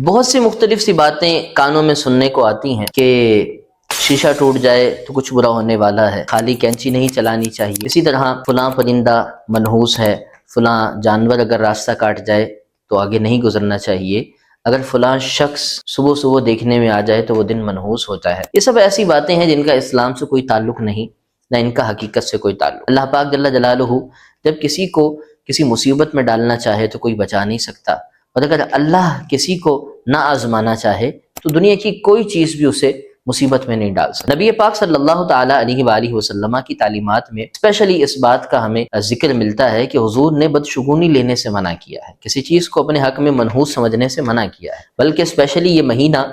بہت سی مختلف سی باتیں کانوں میں سننے کو آتی ہیں کہ شیشہ ٹوٹ جائے تو کچھ برا ہونے والا ہے، خالی کینچی نہیں چلانی چاہیے، اسی طرح فلاں پرندہ منحوس ہے، فلاں جانور اگر راستہ کاٹ جائے تو آگے نہیں گزرنا چاہیے، اگر فلاں شخص صبح صبح دیکھنے میں آ جائے تو وہ دن منحوس ہوتا ہے۔ یہ سب ایسی باتیں ہیں جن کا اسلام سے کوئی تعلق نہیں، نہ ان کا حقیقت سے کوئی تعلق۔ اللہ پاک جل جلالہ جب کسی کو کسی مصیبت میں ڈالنا چاہے تو کوئی بچا نہیں سکتا، اور اگر اللہ کسی کو نہ آزمانا چاہے تو دنیا کی کوئی چیز بھی اسے مصیبت میں نہیں ڈال سکتا۔ نبی پاک صلی اللہ تعالی علیہ وآلہ وسلم کی تعلیمات میں اسپیشلی اس بات کا ہمیں ذکر ملتا ہے کہ حضور نے بدشگونی لینے سے منع کیا ہے، کسی چیز کو اپنے حق میں منحوس سمجھنے سے منع کیا ہے، بلکہ اسپیشلی یہ مہینہ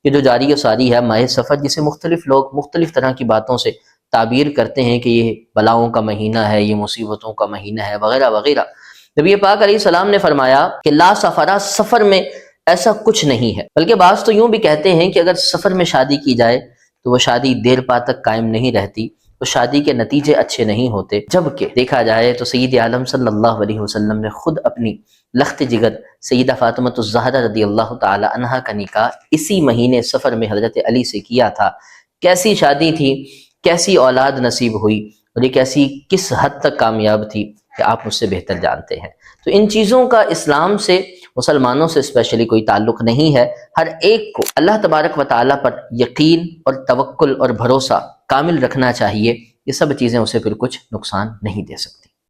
کہ جو جاری و ساری ہے، ماہ سفر، جسے مختلف لوگ مختلف طرح کی باتوں سے تعبیر کرتے ہیں کہ یہ بلاؤں کا مہینہ ہے، یہ مصیبتوں کا مہینہ ہے، وغیرہ وغیرہ۔ نبی پاک علیہ السلام نے فرمایا کہ لا سفرا، سفر میں ایسا کچھ نہیں ہے، بلکہ بعض تو یوں بھی کہتے ہیں کہ اگر سفر میں شادی کی جائے تو وہ شادی دیر پا تک قائم نہیں رہتی، تو شادی کے نتیجے اچھے نہیں ہوتے۔ جبکہ دیکھا جائے تو سید عالم صلی اللہ علیہ وسلم نے خود اپنی لخت جگر سیدہ فاطمہ الزہرا رضی اللہ تعالی عنہا کا نکاح اسی مہینے سفر میں حضرت علی سے کیا تھا۔ کیسی شادی تھی، کیسی اولاد نصیب ہوئی، اور یہ کیسی کس حد تک کامیاب تھی کہ آپ مجھ سے بہتر جانتے ہیں۔ تو ان چیزوں کا اسلام سے، مسلمانوں سے اسپیشلی کوئی تعلق نہیں ہے۔ ہر ایک کو اللہ تبارک و تعالیٰ پر یقین اور توکل اور بھروسہ کامل رکھنا چاہیے، یہ سب چیزیں اسے پھر کچھ نقصان نہیں دے سکتی۔